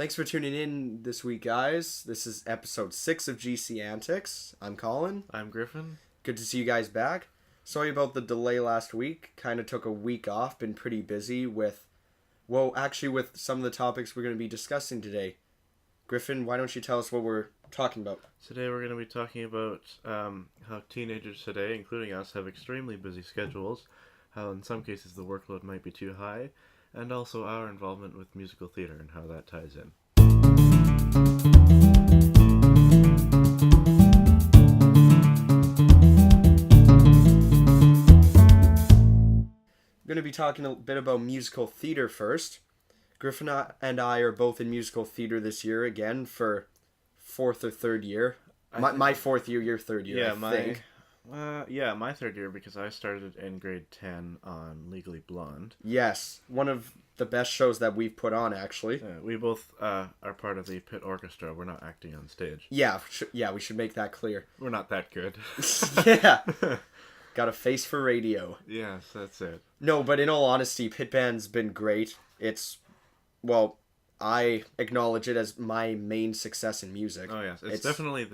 Thanks for tuning in this week, guys. This is episode 6 of GC Antics. I'm Colin. I'm Griffin. Good to see you guys back. Sorry about the delay last week. Kind of took a week off. Been pretty busy with some of the topics we're going to be discussing today. Griffin, why don't you tell us what we're talking about? Today we're going to be talking about how teenagers today, including us, have extremely busy schedules, how in some cases the workload might be too high, and also our involvement with musical theater and how that ties in. I'm going to be talking a bit about musical theater first. Griffin and I are both in musical theater this year again for fourth or third year. My fourth year, your third year. Yeah, I think. My third year, because I started in grade 10 on Legally Blonde. Yes, one of the best shows that we've put on, actually. We both are part of the pit orchestra. We're not acting on stage. Yeah, we should make that clear. We're not that good. Yeah. Got a face for radio. Yes, that's it. No, but in all honesty, pit band's been great. I acknowledge it as my main success in music. Oh, yes. It's definitely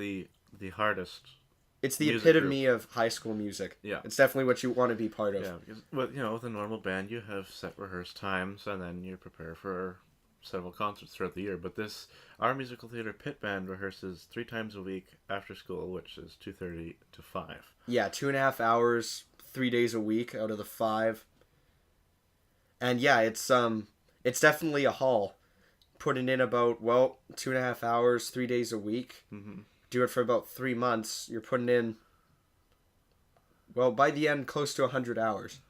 the hardest. It's the epitome of high school music. Yeah. It's definitely what you want to be part of. Yeah, because with a normal band, you have set rehearsed times, and then you prepare for several concerts throughout the year. But our musical theater pit band rehearses 3 times a week after school, which is 2:30 to 5. Yeah, 2.5 hours, 3 days a week out of the 5. And yeah, it's definitely a haul. Putting in about 2.5 hours, 3 days a week. Mm-hmm. Do it for about 3 months. You're putting in, by the end, close to 100 hours.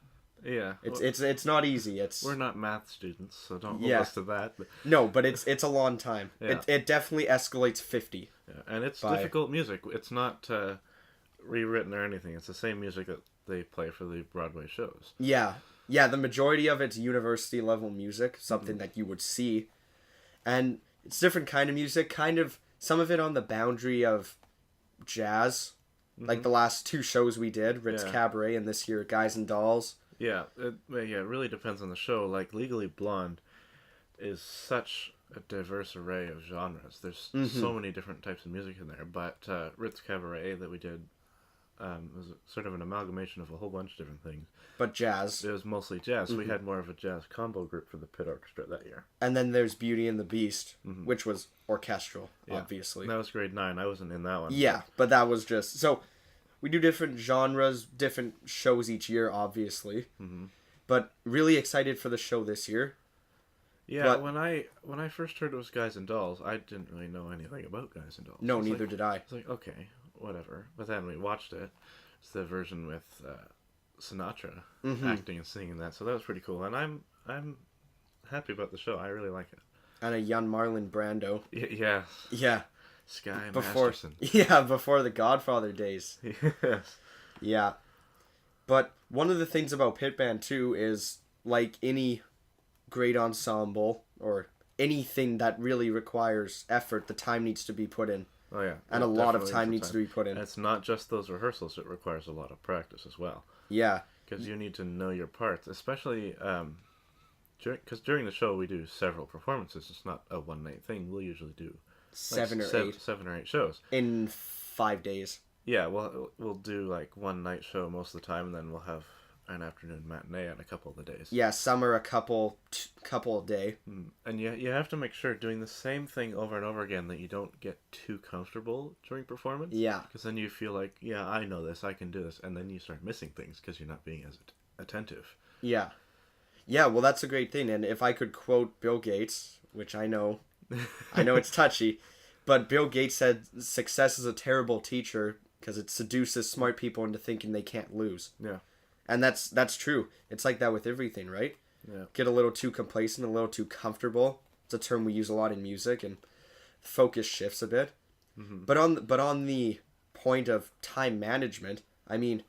Yeah, it's not easy. We're not math students, so don't hold us to that. But... No, but it's a long time. Yeah. It definitely escalates 50. Yeah, and it's difficult music. It's not rewritten or anything. It's the same music that they play for the Broadway shows. Yeah. Yeah, the majority of it's university level music, something that you would see. And it's different kind of music, kind of some of it on the boundary of jazz. Mm-hmm. Like the last 2 shows we did, Ritz Cabaret and this year Guys and Dolls. Yeah, it really depends on the show. Like Legally Blonde is such a diverse array of genres. There's so many different types of music in there. But Ritz Cabaret that we did was sort of an amalgamation of a whole bunch of different things. But jazz. It was mostly jazz. We had more of a jazz combo group for the pit orchestra that year. And then there's Beauty and the Beast, which was orchestral, obviously. And that was grade 9. I wasn't in that one. Yeah, but that was just... So, we do different genres, different shows each year, obviously. Mm-hmm. But really excited for the show this year. Yeah, when I first heard it was Guys and Dolls, I didn't really know anything about Guys and Dolls. No, neither did I. It's like, okay, whatever. But then we watched it. It's the version with Sinatra acting and singing that, so that was pretty cool. And I'm happy about the show. I really like it. And a young Marlon Brando. Yeah. Yeah. Sky before, Masterson. Yeah, before the Godfather days. Yes. Yeah. But one of the things about pit band too is, like any great ensemble or anything that really requires effort, the time needs to be put in. Oh yeah. And a lot of time needs to be put in. And it's not just those rehearsals, it requires a lot of practice as well. Yeah. Because you need to know your parts, especially because during the show we do several performances. It's not a one-night thing. We'll usually do 7 or 8 shows in 5 days. Yeah, we'll do like one night show most of the time, and then we'll have an afternoon matinee on a couple of the days. Yeah, some are a couple a day. And you have to make sure doing the same thing over and over again that you don't get too comfortable during performance. Yeah. Because then you feel like, yeah, I know this, I can do this, and then you start missing things because you're not being as attentive. Yeah. Yeah, well, that's a great thing. And if I could quote Bill Gates, which I know it's touchy, but Bill Gates said success is a terrible teacher because it seduces smart people into thinking they can't lose. Yeah. And that's true. It's like that with everything, right? Yeah. Get a little too complacent, a little too comfortable. It's a term we use a lot in music, and focus shifts a bit. Mm-hmm. But on the point of time management, I mean,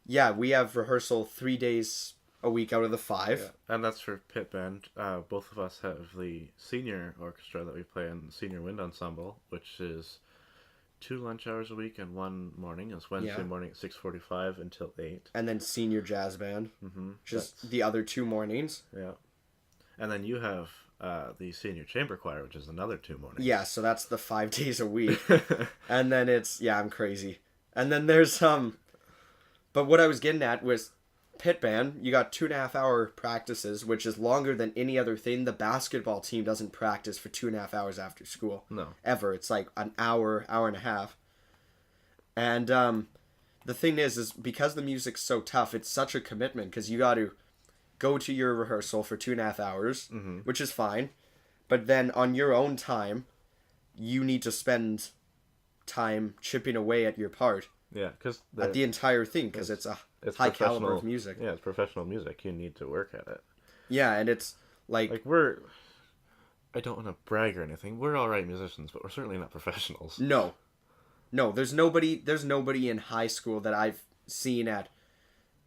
yeah, we have rehearsal 3 days a week out of the 5. Yeah. And that's for pit band. Both of us have the senior orchestra that we play in, Senior Wind Ensemble, which is 2 lunch hours a week and 1 morning. It's Wednesday morning at 6:45 until 8. And then senior jazz band. Mm-hmm. Just the other 2 mornings. Yeah. And then you have the senior chamber choir, which is another 2 mornings. Yeah, so that's the 5 days a week. And then I'm crazy. And then there's but what I was getting at was pit band. You got 2.5 hour practices, which is longer than any other thing. The basketball team doesn't practice for 2.5 hours after school. No. Ever. It's like an hour and a half. And the thing is because the music's so tough, it's such a commitment because you got to go to your rehearsal for 2.5 hours, which is fine. But then on your own time, you need to spend time chipping away at your part. Yeah, because at the entire thing, because it's high caliber of music. Yeah, it's professional music. You need to work at it. Yeah, and it's like I don't want to brag or anything. We're all right musicians, but we're certainly not professionals. No, there's nobody in high school that I've seen at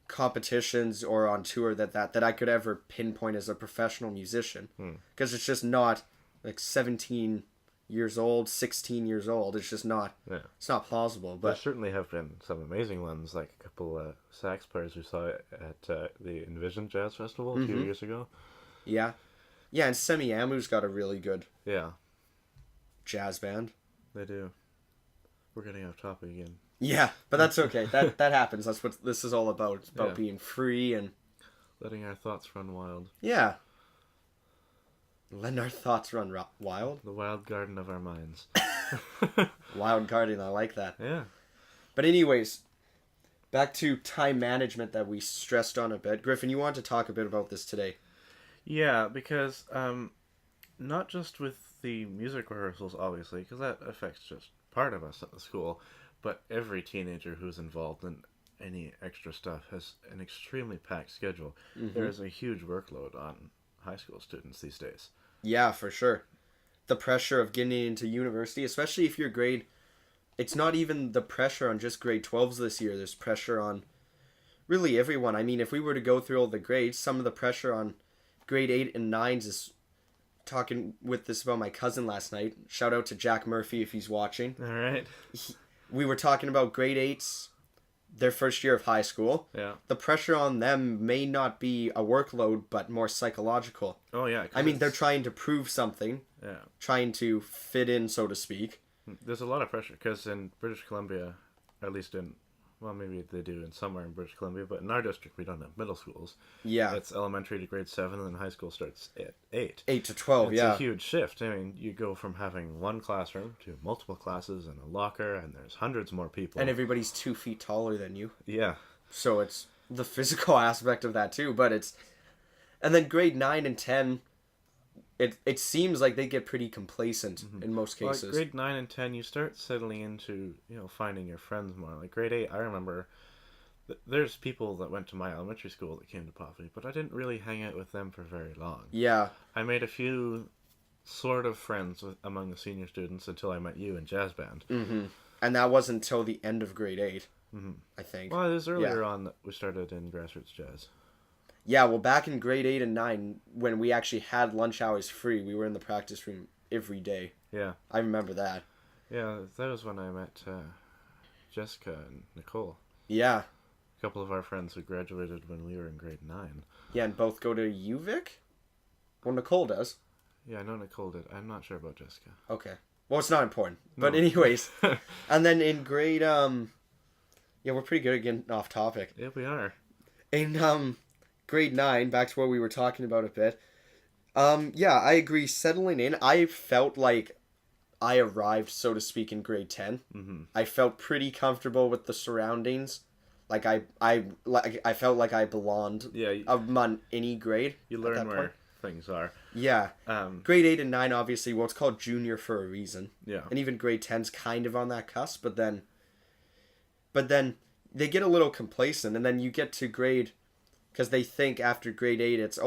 competitions or on tour that I could ever pinpoint as a professional musician, because it's just not like 17 years old, 16 years old. It's just not. Yeah. It's not plausible. But there certainly have been some amazing ones, like a couple sax players we saw at the Envision Jazz Festival a few years ago. Yeah, and Semi Amu's got a really good jazz band. They do. We're getting off topic again. Yeah, but that's okay. that happens. That's what this is all about. It's about being free and letting our thoughts run wild. Yeah. Letting our thoughts run wild? The wild garden of our minds. Wild garden, I like that. Yeah. But anyways, back to time management that we stressed on a bit. Griffin, you want to talk a bit about this today? Yeah, because not just with the music rehearsals, obviously, because that affects just part of us at the school, but every teenager who's involved in any extra stuff has an extremely packed schedule. There is a huge workload on high school students these days. Yeah, for sure. The pressure of getting into university, especially if you're it's not even the pressure on just grade 12s this year. There's pressure on really everyone. I mean, if we were to go through all the grades, some of the pressure on grade 8 and 9s is talking with this about my cousin last night. Shout out to Jack Murphy if he's watching. All right. We were talking about grade 8s, their first year of high school. Yeah. The pressure on them may not be a workload, but more psychological. Oh, yeah. I mean, they're trying to prove something. Yeah. Trying to fit in, so to speak. There's a lot of pressure, because in British Columbia, at least maybe they do in somewhere in British Columbia, but in our district we don't have middle schools. Yeah. It's elementary to grade 7, and then high school starts at 8. 8 to 12, It's a huge shift. I mean, you go from having one classroom to multiple classes and a locker, and there's hundreds more people. And everybody's 2 feet taller than you. Yeah. So it's the physical aspect of that too, but it's... And then grade 9 and 10... It seems like they get pretty complacent in most cases. Like grade 9 and 10, you start settling into, finding your friends more. Like grade 8, I remember there's people that went to my elementary school that came to Poverty, but I didn't really hang out with them for very long. Yeah. I made a few sort of friends among the senior students until I met you in jazz band. Mm-hmm. And that wasn't until the end of grade 8, I think. Well, it was earlier on that we started in grassroots jazz. Yeah, well, back in grade 8 and 9, when we actually had lunch hours free, we were in the practice room every day. Yeah. I remember that. Yeah, that was when I met Jessica and Nicole. Yeah. A couple of our friends who graduated when we were in grade 9. Yeah, and both go to UVic? Well, Nicole does. Yeah, I know Nicole did. I'm not sure about Jessica. Okay. Well, it's not important. No. But anyways. And then in grade, yeah, we're pretty good at getting off topic. Yeah, we are. In, grade 9, back to what we were talking about a bit. Yeah, I agree. Settling in, I felt like I arrived, so to speak, in grade 10. Mm-hmm. I felt pretty comfortable with the surroundings. Like I felt like I belonged. Yeah. Among any grade. You learn where things are. Yeah. Grade 8 and 9, obviously, well, it's called junior for a reason. Yeah. And even grade 10's kind of on that cusp, but then they get a little complacent, and then you get to grade... Because they think after grade 8, it's,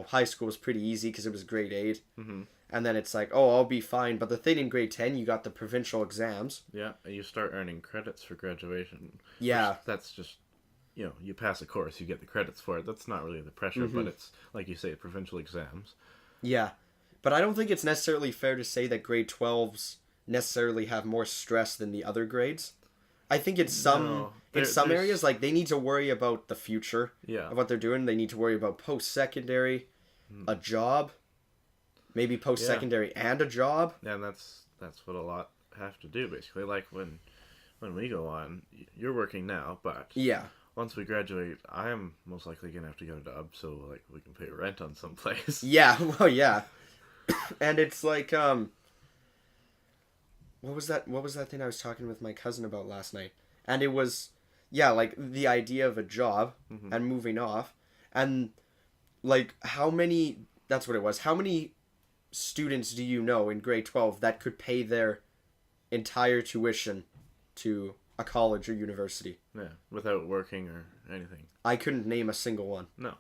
high school was pretty easy because it was grade 8. Mm-hmm. And then it's like, I'll be fine. But the thing in grade 10, you got the provincial exams. Yeah, you start earning credits for graduation. Yeah. That's just, you pass a course, you get the credits for it. That's not really the pressure, but it's, like you say, provincial exams. Yeah. But I don't think it's necessarily fair to say that grade 12s necessarily have more stress than the other grades. I think in some areas, like, they need to worry about the future of what they're doing. They need to worry about post-secondary, a job, maybe post-secondary and a job. And that's what a lot have to do, basically. Like when we go on, you're working now, but Yeah. once we graduate, I am most likely gonna have to get a job, so like we can pay rent on some place. Yeah, well, yeah. And it's like, what was that thing I was talking with my cousin about last night? And it was, yeah, like the idea of a job and moving off, and like that's what it was. How many students do you know in grade 12 that could pay their entire tuition to a college or university? Yeah, without working or anything. I couldn't name a single one. No.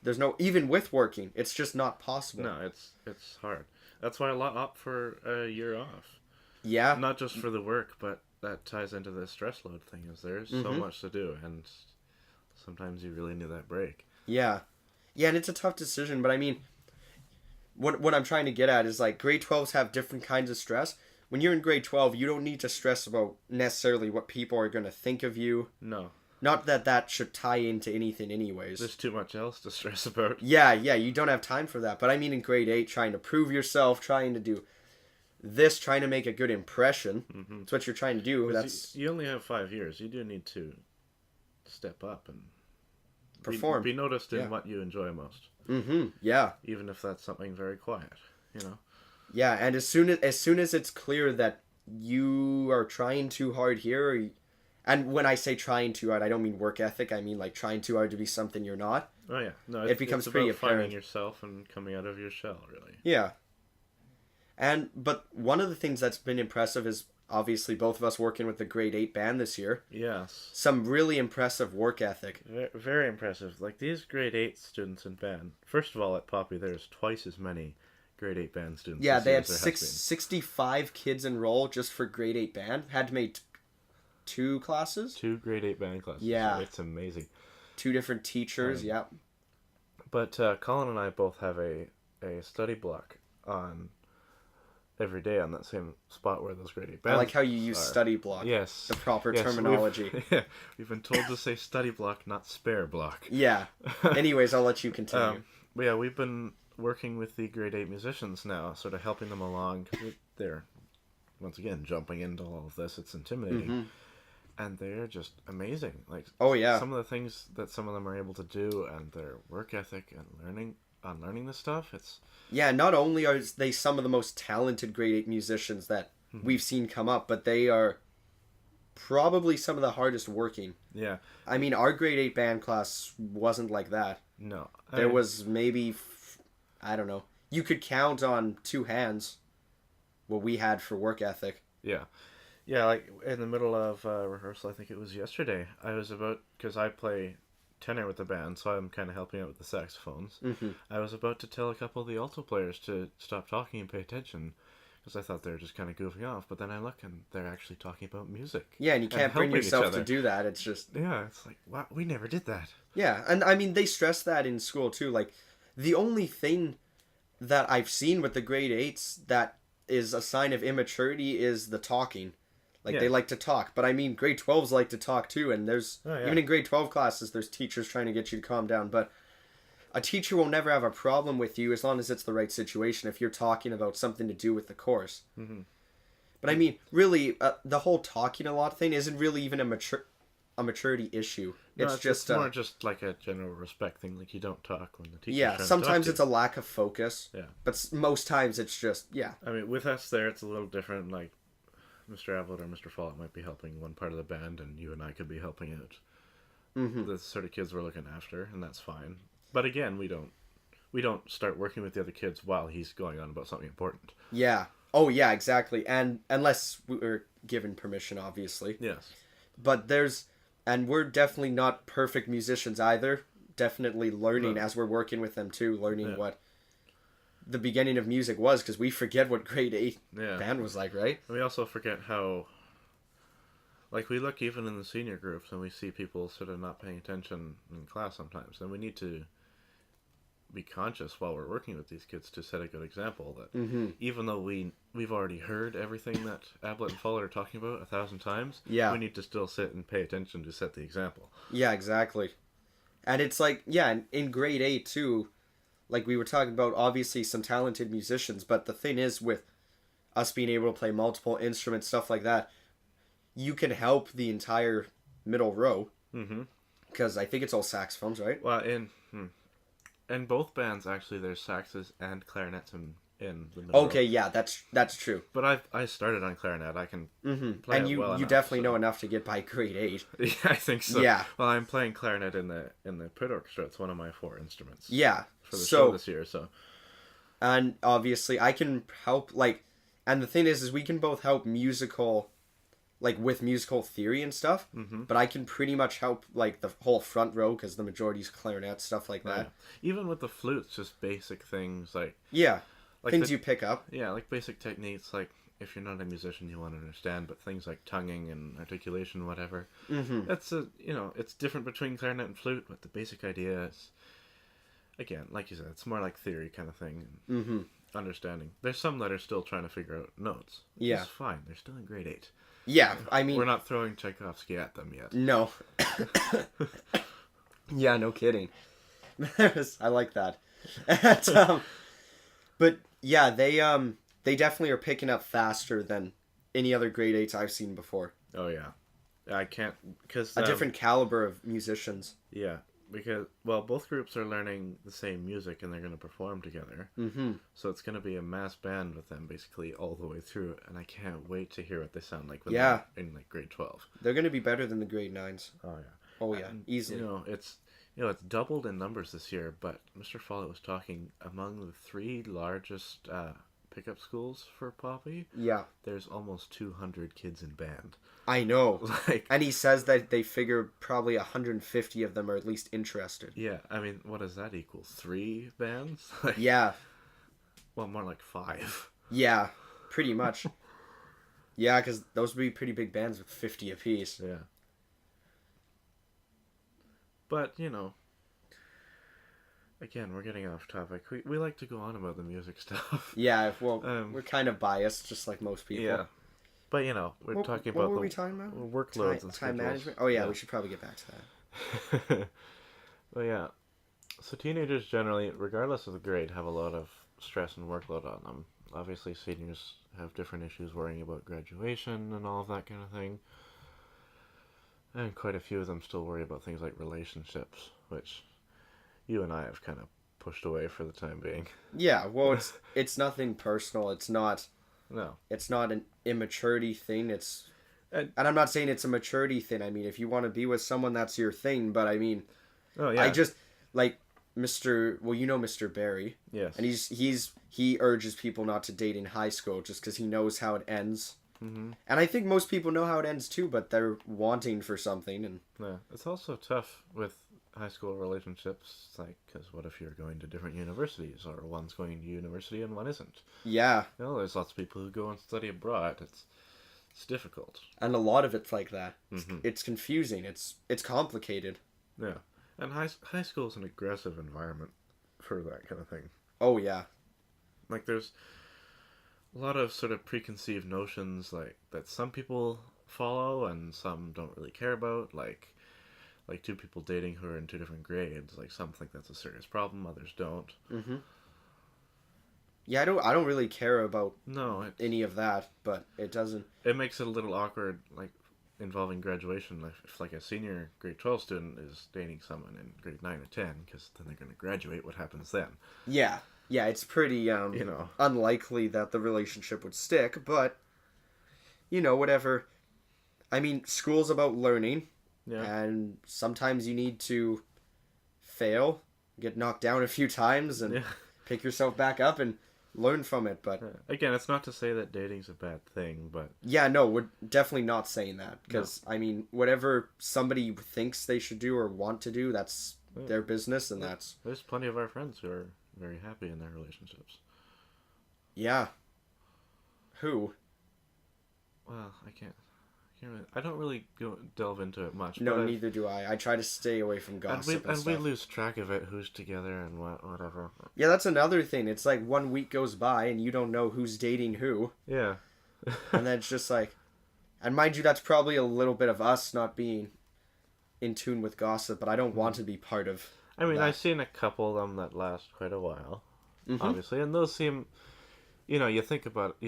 There's no, even with working, it's just not possible. No, it's hard. That's why a lot opt for a year off. Yeah. Not just for the work, but that ties into the stress load thing. Is there's so much to do, and sometimes you really need that break. Yeah. Yeah, and it's a tough decision, but I mean, what I'm trying to get at is like grade 12s have different kinds of stress. When you're in grade 12, you don't need to stress about necessarily what people are going to think of you. No. Not that that should tie into anything anyways. There's too much else to stress about. Yeah, you don't have time for that. But I mean in grade 8, trying to prove yourself, trying to do this, trying to make a good impression. That's what you're trying to do. That's you only have 5 years. You do need to step up and perform. Be noticed in what you enjoy most. Yeah. Even if that's something very quiet, you know. Yeah, and as soon as it's clear that you are trying too hard here, and when I say trying too hard, I don't mean work ethic. I mean like trying too hard to be something you're not. Oh yeah, no, it becomes pretty about apparent. finding yourself and coming out of your shell, really. Yeah. But one of the things that's been impressive is obviously both of us working with the grade 8 band this year. Yes. Some really impressive work ethic. Very impressive. Like these grade 8 students in band. First of all, at Poppy, there's twice as many grade 8 band students. Yeah, they had 65 kids enroll just for grade 8 band. Had to make 2 classes. 2 grade 8 band classes. Yeah. It's amazing. 2 different teachers, yeah. But Colin and I both have a study block on every day on that same spot where those grade 8 bands I like how you use study block. Yes. The proper terminology. We've been told to say study block, not spare block. Yeah. Anyways, I'll let you continue. But yeah, we've been working with the grade 8 musicians now, sort of helping them along. They're, once again, jumping into all of this. It's intimidating. And they're just amazing. Like, oh yeah, some of the things that some of them are able to do, and their work ethic and learning this stuff. It's not only are they some of the most talented grade 8 musicians that we've seen come up, but they are probably some of the hardest working. Yeah, I mean, our grade 8 band class wasn't like that. No, there was maybe I don't know. You could count on 2 hands what we had for work ethic. Yeah. Yeah, like in the middle of rehearsal, I think it was yesterday, I was because I play tenor with the band, so I'm kind of helping out with the saxophones. I was about to tell a couple of the alto players to stop talking and pay attention, because I thought they were just kind of goofing off, but then I look and they're actually talking about music. Yeah, and you can't bring yourself to do that. It's just... Yeah, it's like, wow, we never did that. Yeah, and I mean, they stress that in school too. Like, the only thing that I've seen with the grade 8s that is a sign of immaturity is the talking. Like, they like to talk. But I mean, grade 12s like to talk too, and there's... Even in grade 12 classes, there's teachers trying to get you to calm down. But a teacher will never have a problem with you as long as it's the right situation, if you're talking about something to do with the course. But I mean, really, the whole talking a lot thing isn't really even a maturity issue. It's more just like a general respect thing. Like, you don't talk when the teacher's trying to talk sometimes to it's a lack of focus. Yeah. But most times it's just, I mean, with us there, it's a little different. Like, Mr. Ablett or Mr. Follett might be helping one part of the band, and you and I could be helping out the sort of kids we're looking after, and that's fine. But again, we don't start working with the other kids while he's going on about something important. Yeah. Oh, yeah, exactly. And unless we're given permission, obviously. Yes. But and we're definitely not perfect musicians either. Definitely learning as we're working with them too, learning what the beginning of music was, because we forget what grade 8 band was like, right? And we also forget how, like, we look even in the senior groups and we see people sort of not paying attention in class sometimes, and we need to be conscious while we're working with these kids to set a good example that even though we've already heard everything that Ablett and Follett are talking about 1,000 times, we need to still sit and pay attention to set the example. Yeah, exactly. And it's like, in grade 8 too, like we were talking about, obviously some talented musicians, but the thing is with us being able to play multiple instruments, stuff like that, you can help the entire middle row. Mm-hmm. Because I think it's all saxophones, right? Well, in both bands, actually, there's saxes and clarinets in the middle. Okay, yeah, that's true. But I started on clarinet. I can play And it you well you enough, definitely so- know enough to get by grade 8. Yeah, I think so. Yeah. Well, I'm playing clarinet in the pit orchestra. It's one of my 4 instruments. Yeah. For the So show this year, so. and obviously I can help, like, and the thing is we can both help musical, like with musical theory and stuff, but I can pretty much help like the whole front row because the majority's clarinet, stuff like that. Yeah. Even with the flutes, just basic things like Yeah, Like things the- you pick up. yeah, like basic techniques. Like if you're not a musician, you want to understand, but things like tonguing and articulation, whatever. Mm-hmm. That's it's different between clarinet and flute, but the basic idea is, again, like you said, it's more like theory kind of thing. Mm-hmm. Understanding. There's some that are still trying to figure out notes. Which Yeah. is fine. They're still in grade 8. Yeah, I mean, We're not throwing Tchaikovsky at them yet. no. Yeah, no kidding. I like that. And, but yeah, they definitely are picking up faster than any other grade 8s I've seen before. Oh yeah, I can't because A different caliber of musicians. Yeah, because both groups are learning the same music and they're going to perform together. Mm-hmm. So it's going to be a mass band with them basically all the way through, and I can't wait to hear what they sound like when Yeah. they're in like grade 12. They're going to be better than the grade 9s. Oh yeah. Oh yeah, And, easily. it's doubled in numbers this year, but Mr. Follett was talking among the 3 largest pickup schools for Poppy. Yeah, There's almost 200 kids in band. I know. Like, And he says that they figure probably 150 of them are at least interested. yeah, I mean, what does that equal? 3 bands? Like, Yeah, well, more like 5. yeah, pretty much. Yeah, because those would be pretty big bands with 50 apiece. Yeah. But, again, we're getting off topic. We like to go on about the music stuff. Yeah, well, Um, we're kind of biased, just like most people. Yeah. But, we're What, talking what about were the we talking about? workloads and Time schedules. management? Oh, yeah, we should probably get back to that. Well, yeah. So teenagers generally, regardless of the grade, have a lot of stress and workload on them. Obviously, seniors have different issues worrying about graduation and all of that kind of thing. And quite a few of them still worry about things like relationships, which you and I have kind of pushed away for the time being. Yeah, well, it's nothing personal. It's not No. an immaturity thing. And- And I'm not saying it's a maturity thing. I mean, if you want to be with someone, that's your thing. But I mean, Oh, yeah. I just like Mr. Barry, Yes. and he urges people not to date in high school just because he knows how it ends. Mm-hmm. And I think most people know how it ends too, but they're wanting for something. And Yeah. It's also tough with high school relationships, like, because what if you're going to different universities, or one's going to university and one isn't? yeah, There's lots of people who go and study abroad. It's difficult. and a lot of it's like that. Mhm. It's confusing. It's complicated. Yeah. And high school is an aggressive environment for that kind of thing. Oh yeah, Like, there's a lot of sort of preconceived notions, like, that some people follow and some don't really care about, like 2 people dating who are in 2 different grades. Like, some think that's a serious problem, others don't. mm-hmm. Yeah, I don't really care about No, any of that, but it doesn't. it makes it a little awkward, like, involving graduation. Like, if, like, a senior grade 12 student is dating someone in grade 9 or 10, because then they're going to graduate, what happens then? Yeah, it's pretty unlikely that the relationship would stick, but whatever. I mean, school's about learning, Yeah. and sometimes you need to fail, get knocked down a few times, and Yeah. pick yourself back up and learn from it. But Again, it's not to say that dating's a bad thing, but yeah, no, we're definitely not saying that, because I mean, whatever somebody thinks they should do or want to do, that's Yeah. their business, and that's there's plenty of our friends who are very happy in their relationships. yeah. Who? Well, I don't really delve into it much. No, but neither do I. I try to stay away from and gossip we and stuff. lose track of it, who's together and whatever. Yeah, that's another thing. It's like 1 week goes by and you don't know who's dating who. Yeah. And then it's just like... And mind you, that's probably a little bit of us not being in tune with gossip, but I don't want to be part of I mean, that. I've seen a couple of them that last quite a while, Hmm. obviously, and those seem, you think about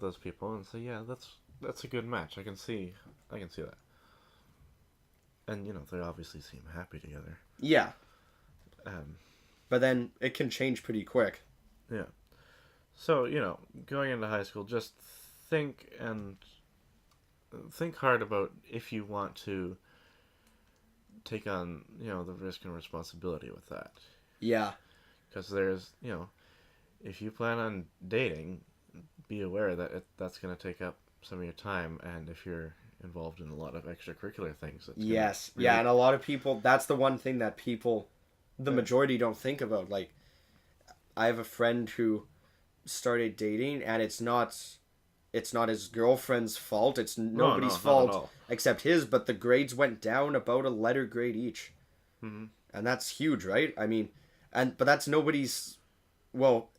those people and say, yeah, that's a good match. I can see that, and they obviously seem happy together. Yeah, Um, but then it can change pretty quick. yeah. So going into high school, just think and think hard about if you want to take on the risk and responsibility with that, Yeah, because there's if you plan on dating, be aware that that's going to take up some of your time, and if you're involved in a lot of extracurricular things, it's yes, really... yeah, and a lot of people. That's the one thing that people, the Yeah. majority, don't think about. Like, I have a friend who started dating, and it's not his girlfriend's fault. It's No, nobody's no, not at fault all. except his. But the grades went down about a letter grade each, Hmm. and that's huge, right? I mean, but that's nobody's. Well,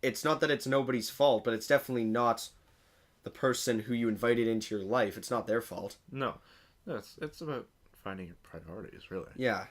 it's not that it's nobody's fault, but it's definitely not the person who you invited into your life. It's not their fault. No, it's about finding your priorities, really. Yeah,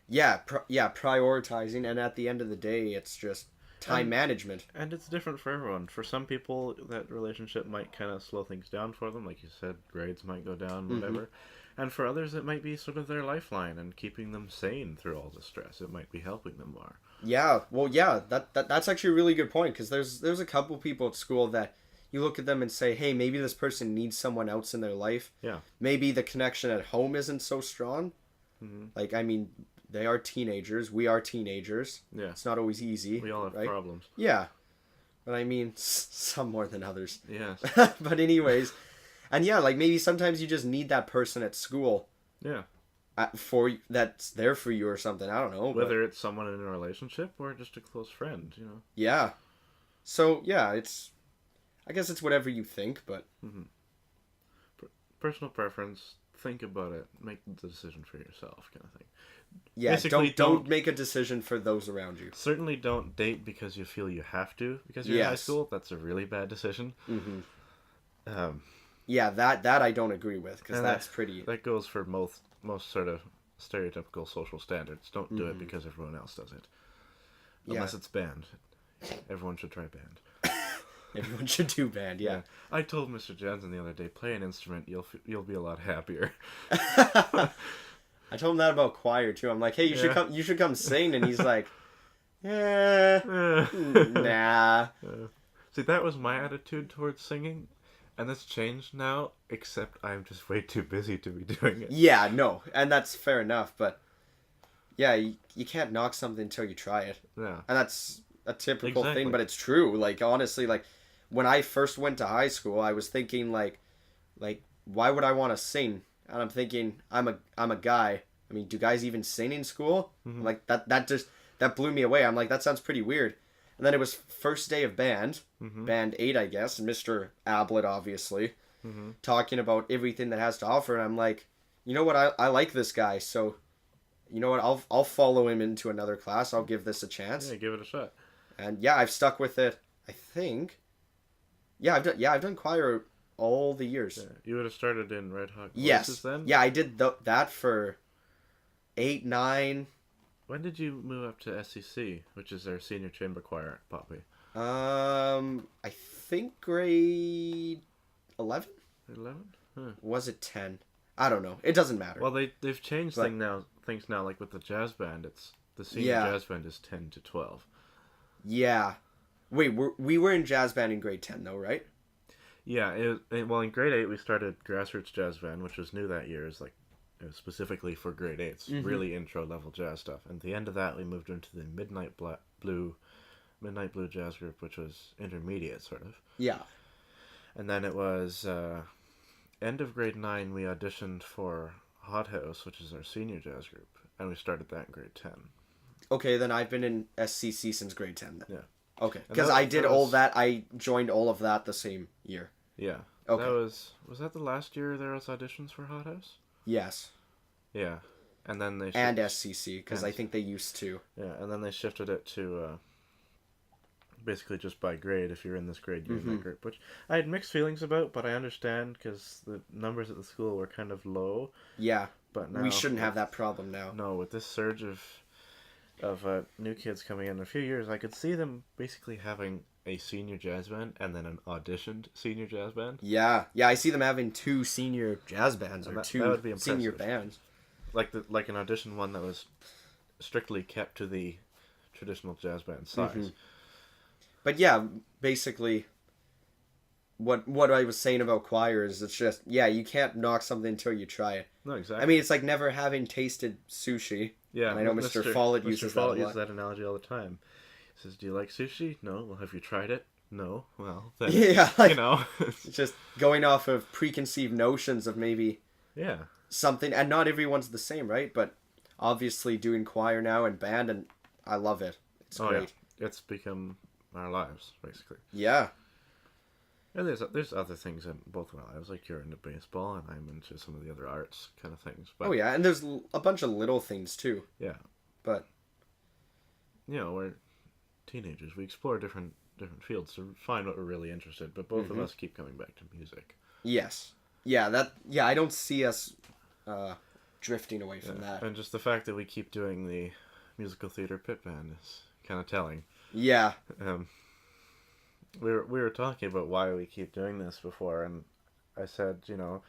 yeah, prioritizing, and at the end of the day, it's just time And management. and it's different for everyone. For some people, that relationship might kind of slow things down for them, like you said, grades might go down, whatever. And for others, it might be sort of their lifeline and keeping them sane through all the stress. It might be helping them more. Yeah, well, yeah, that's actually a really good point because there's a couple people at school that you look at them and say, hey, maybe this person needs someone else in their life. Yeah. Maybe the connection at home isn't so strong. Hmm. Like, I mean, they are teenagers. We are teenagers. Yeah. It's not always easy. We all have right? problems. Yeah, but I mean, some more than others. Yes. But anyways, and yeah, like maybe sometimes you just need that person at school Yeah. for that's there for you or something. I don't know. But Whether it's someone in a relationship or just a close friend. yeah. So yeah, I guess it's whatever you think, but Personal preference, think about it, make the decision for yourself, kind of thing. yeah, Basically, don't make a decision for those around you. Certainly don't date because you feel you have to, because you're in high Yes. school. That's a really bad decision. Hmm. Um, Yeah, that I don't agree with because And that's pretty. that goes for most sort of stereotypical social standards. Don't do it because everyone else does it. Yeah. Unless it's band. Everyone should try band. Everyone should do band. Yeah. I told Mr. Jensen the other day, play an instrument, you'll be a lot happier. I told him that about choir too. I'm like, hey, you should come sing, and he's like, nah. See, that was my attitude towards singing, and that's changed now, except I'm just way too busy to be doing it. Yeah, no, and that's fair enough, but yeah, you can't knock something until you try it, Yeah. and that's a typical Exactly. thing, but it's true. Like honestly, like when I first went to high school, I was thinking like why would I want to sing? And I'm thinking I'm a guy. I mean, do guys even sing in school? Like that blew me away. I'm like, that sounds pretty weird. And then it was first day of band, band 8, I guess, and Mr. Ablett, obviously, talking about everything that has to offer. And I'm like, you know what? I like this guy. So, you know what? I'll follow him into another class. I'll give this a chance. Yeah, give it a shot. And yeah, I've stuck with it. I think. Yeah, I've done choir all the years. Yeah. You would have started in Red Hot Voices Yes. then? Yeah, I did that for 8, 9. When did you move up to SEC, which is their senior chamber choir at Poppy? I think grade 11? 11? Huh. Was it 10? I don't know. It doesn't matter. Well, they've changed But- things now, like with the jazz band, it's the senior Yeah. jazz band is 10 to 12. Yeah. Wait, we were in jazz band in grade 10 though, right? Yeah, well, in grade 8 we started grassroots jazz band, which was new that year. It was specifically for grade 8s, really intro level jazz stuff. And at the end of that, we moved into the Midnight Blue jazz group, which was intermediate sort of. Yeah. And then it was end of grade 9 we auditioned for Hot House, which is our senior jazz group, and we started that in grade 10. Okay, then I've been in SCC since grade 10 then. Yeah. Okay. And Because that- I did that all was- that. I joined all of that the same year. Yeah. Okay. That was that the last year there was auditions for Hot House? Yes. Yeah. And then they And SCC, because I And- think they used to. Yeah, and then they shifted it to basically just by grade. If you're in this grade, you're in that group, which I had mixed feelings about, but I understand because the numbers at the school were kind of low. Yeah. But now We shouldn't have that problem now. No, with this surge of of new kids coming in a few years, I could see them basically having a senior jazz band and then an auditioned senior jazz band. Yeah, yeah, I see them having 2 senior jazz bands or That 2 would be senior impressive. bands. Like an audition one that was strictly kept to the traditional jazz band size. But yeah, basically, what I was saying about choir is it's just, yeah, you can't knock something until you try it. No, exactly. I mean, it's like never having tasted sushi. Yeah, and I know Mr. Follett uses that a lot. uses that analogy all the time. He says, "Do you like sushi? No. Well, have you tried it? No. Well, then, Yeah, like, you know." it's just going off of preconceived notions of maybe Yeah. something, and not everyone's the same, right? But obviously doing choir now and band, and I love it. It's great. Yeah. It's become our lives, basically. Yeah. And there's other things in both of our lives, like you're into baseball and I'm into some of the other arts kind of things. But, Oh yeah, and there's a bunch of little things too. Yeah. But You know, we're teenagers. We explore different fields to find what we're really interested. But both of us keep coming back to music. yes, yeah, I don't see us drifting away from that. And just the fact that we keep doing the musical theater pit band is kind of telling. Yeah, We were talking about why we keep doing this before, and I said, you know,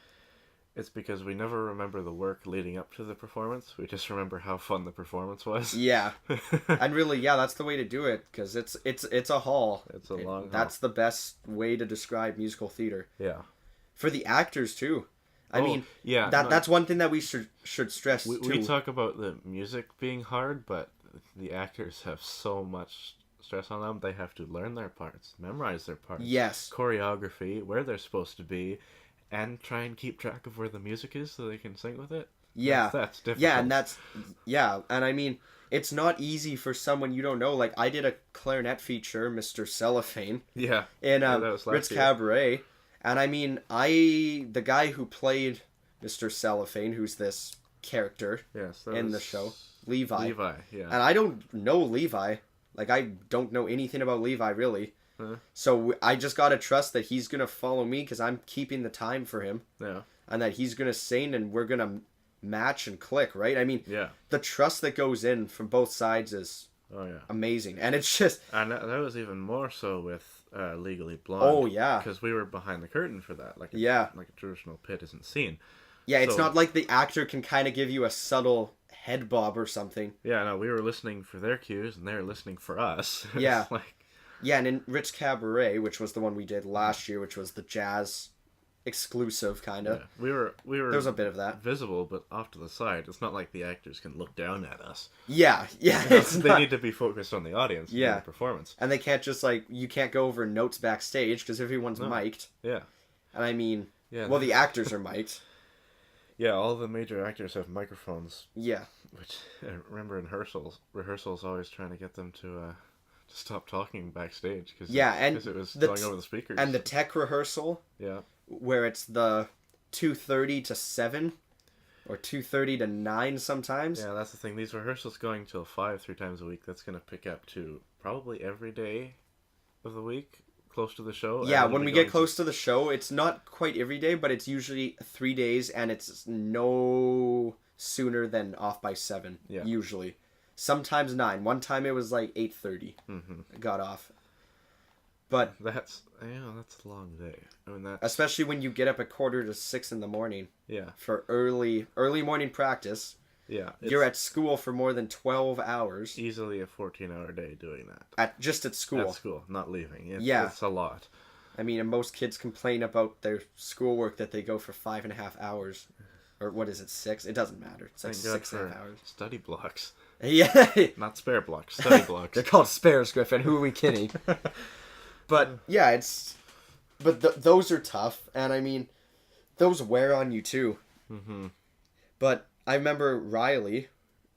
it's because we never remember the work leading up to the performance. We just remember how fun the performance was. yeah, and really, yeah, that's the way to do it because it's a haul. It's a long haul. That's the best way to describe musical theater Yeah. for the actors too. I mean, yeah, that's one thing that we should stress we too. talk about the music being hard, but the actors have so much stress on them. They have to learn their parts, memorize their parts, Yes. choreography, where they're supposed to be, and try and keep track of where the music is so they can sing with it. Yeah. That's difficult. Yeah, and I mean, it's not easy for someone you don't know. Like, I did a clarinet feature, Mr. Cellophane, Yeah. in that was last Ritz year. Cabaret, and I mean, the guy who played Mr. Cellophane, who's this character Yes, in the was show, Levi, Levi, yeah. and I don't know Levi. Like, I don't know anything about Levi, really. Huh? So I just gotta trust that he's gonna follow me because I'm keeping the time for him, Yeah. and that he's gonna sing and we're gonna match and click, right? I mean, Yeah. the trust that goes in from both sides is Oh, yeah. amazing, and it's just, And that was even more so with Legally Blonde. oh yeah, Because we were behind the curtain for that. Like Yeah. Like a traditional pit isn't seen. yeah. It's So- not like the actor can kind of give you a subtle head bob or something. Yeah, no, we were listening for their cues and they were listening for us. It's Yeah. like, Yeah, and in Ritz Cabaret, which was the one we did last year, which was the jazz exclusive kind of. yeah, we were There was a bit of that. visible, but off to the side. It's not like the actors can look down at us. Yeah, yeah. You know, It's they not, need to be focused on the audience. And Yeah. the performance. and they can't just like you can't go over notes backstage because everyone's No. mic'd. Yeah. And I mean, Yeah. well, the actors are mic'd. Yeah, all the major actors have microphones. Yeah, Which I remember in rehearsals always trying to get them to stop talking backstage because Yeah, and it was the going t- over the speakers. and the tech rehearsal yeah, where it's the 2:30 to 7 or 2:30 to 9 sometimes. yeah, that's the thing. These rehearsals going till 5 3 times a week. That's gonna pick up to probably every day of the week, close to the show. and Yeah, it'll when be we going get close to the show, it's not quite every day, but it's usually 3 days, and it's no sooner than off by 7. Yeah. Usually, sometimes 9. One time it was like 8:30. Mm-hmm. I got off, but That's a long day. I mean that. especially when you get up at 5:45 in the morning Yeah, for early morning practice, yeah. you're at school for more than 12 hours easily a 14-hour day doing that. just at school. At school, not leaving. Yeah. It's a lot. I mean, and most kids complain about their schoolwork that they go for 5.5 hours. Or what is it, 6? It doesn't matter. It's like Thank God 6.5 for hours. study blocks. Yeah. Not spare blocks, study blocks. They're called spares, Griffin. Who are we kidding? But, yeah, it's... But those are tough. And, I mean, those wear on you, too. Mm-hmm. But I remember Riley.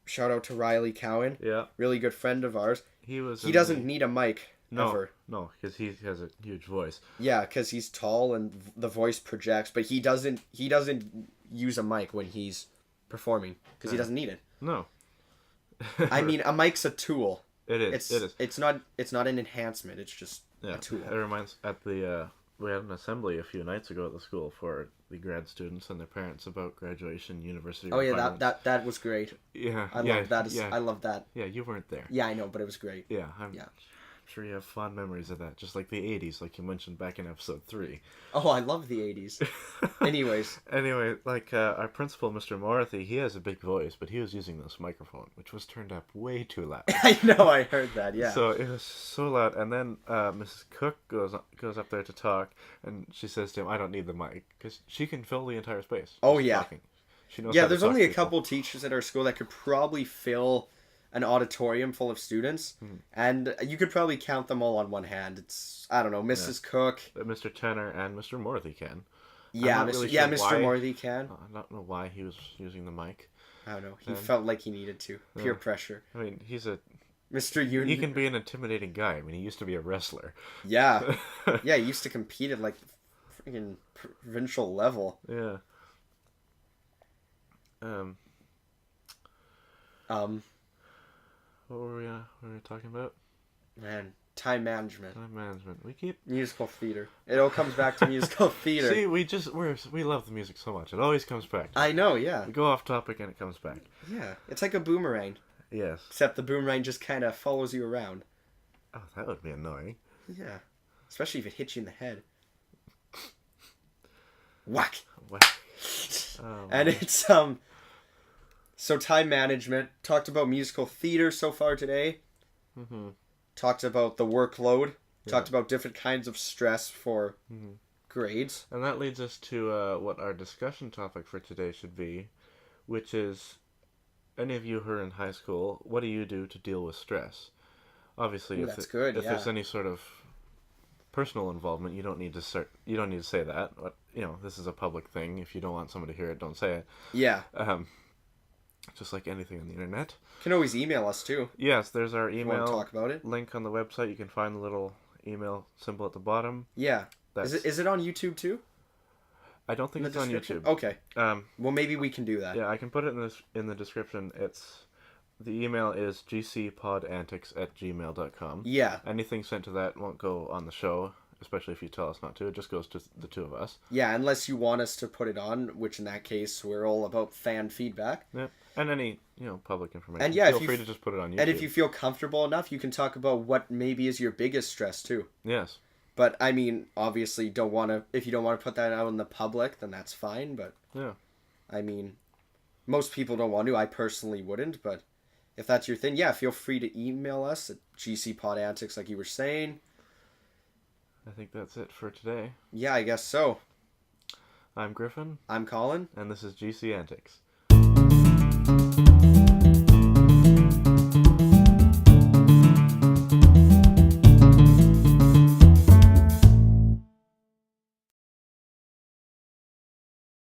Shout out to Riley Cowan. Yeah, Really good friend of ours. he was. He in doesn't the- need a mic, No, ever. no, because he has a huge voice. Yeah, because he's tall and the voice projects. But he doesn't use a mic when he's performing. Because he doesn't need it. No. I mean, a mic's a tool. it is. It is. It's not an enhancement. It's just Yeah. a tool. It reminds at the we had an assembly a few nights ago at the school for the grad students and their parents about graduation, university Oh yeah, requirements. that was great. Yeah, I yeah, love that. yeah, I love that. yeah. You weren't there. Yeah, I know, but it was great. Yeah, I'm Yeah. sure you have fond memories of that, just like the '80s, like you mentioned back in episode 3. Oh, I love the 80s. Anyways. Anyway, like our principal, Mr. Morathy, he has a big voice, but he was using this microphone, which was turned up way too loud. I know, I heard that, yeah. So it was so loud, and then Mrs. Cook goes up there to talk, and she says to him, "I don't need the mic," because she can fill the entire space. Oh, just yeah. talking. She knows Yeah, how to there's talk only to a people. couple teachers at our school that could probably fill an auditorium full of students, and you could probably count them all on one hand. It's, I don't know, Mrs. Cook. Mr. Tanner and Mr. Morathy can. Yeah, not really yeah, sure Mr. why. Morthy can. I don't know why he was using the mic. I don't know. He Then- felt like he needed to. Peer pressure. I mean, Mr. Union. he can be an intimidating guy. I mean, he used to be a wrestler. Yeah. Yeah, he used to compete at like the freaking provincial level. Yeah. What were we talking about? Man, time management. Time management. We keep Musical theater. It all comes back to musical theater. see. We love the music so much. It always comes back. I know, yeah. We go off topic and it comes back. Yeah. It's like a boomerang. Yes. Except the boomerang just kind of follows you around. Oh, that would be annoying. Yeah. Especially if it hits you in the head. Whack! What? Oh, And it's, so time management. Talked about musical theater so far today. Mhm. Talked about the workload. Yeah. Talked about different kinds of stress for grades. And that leads us to what our discussion topic for today should be, which is, any of you who are in high school, what do you do to deal with stress? Obviously, Ooh, if that's good, if there's yeah. any sort of personal involvement, you don't need to say that. But, this is a public thing. If you don't want someone to hear it, don't say it. Yeah. Just like anything on the internet. Can always email us too. Yes, there's our If you want to email talk about it. link on the website. You can find the little email symbol at the bottom. Yeah. That's, Is it on YouTube too? I don't think In it's the on description? YouTube. Okay. Well, maybe we can do that. Yeah, I can put it in the description. The email is gcpodantics@gmail.com. Yeah. Anything sent to that won't go on the show, especially if you tell us not to. It just goes to the two of us. Yeah, unless you want us to put it on, which in that case we're all about fan feedback. Yeah. And any, public information. And yeah, feel if you free to just put it on YouTube. And if you feel comfortable enough, you can talk about what maybe is your biggest stress too. Yes. But I mean, obviously, if you don't want to put that out in the public, then that's fine. But Yeah. I mean, most people don't want to. I personally wouldn't. But if that's your thing, yeah, feel free to email us at gcpodantics, like you were saying. I think that's it for today. Yeah, I guess so. I'm Griffin, I'm Colin. and this is GC Antics.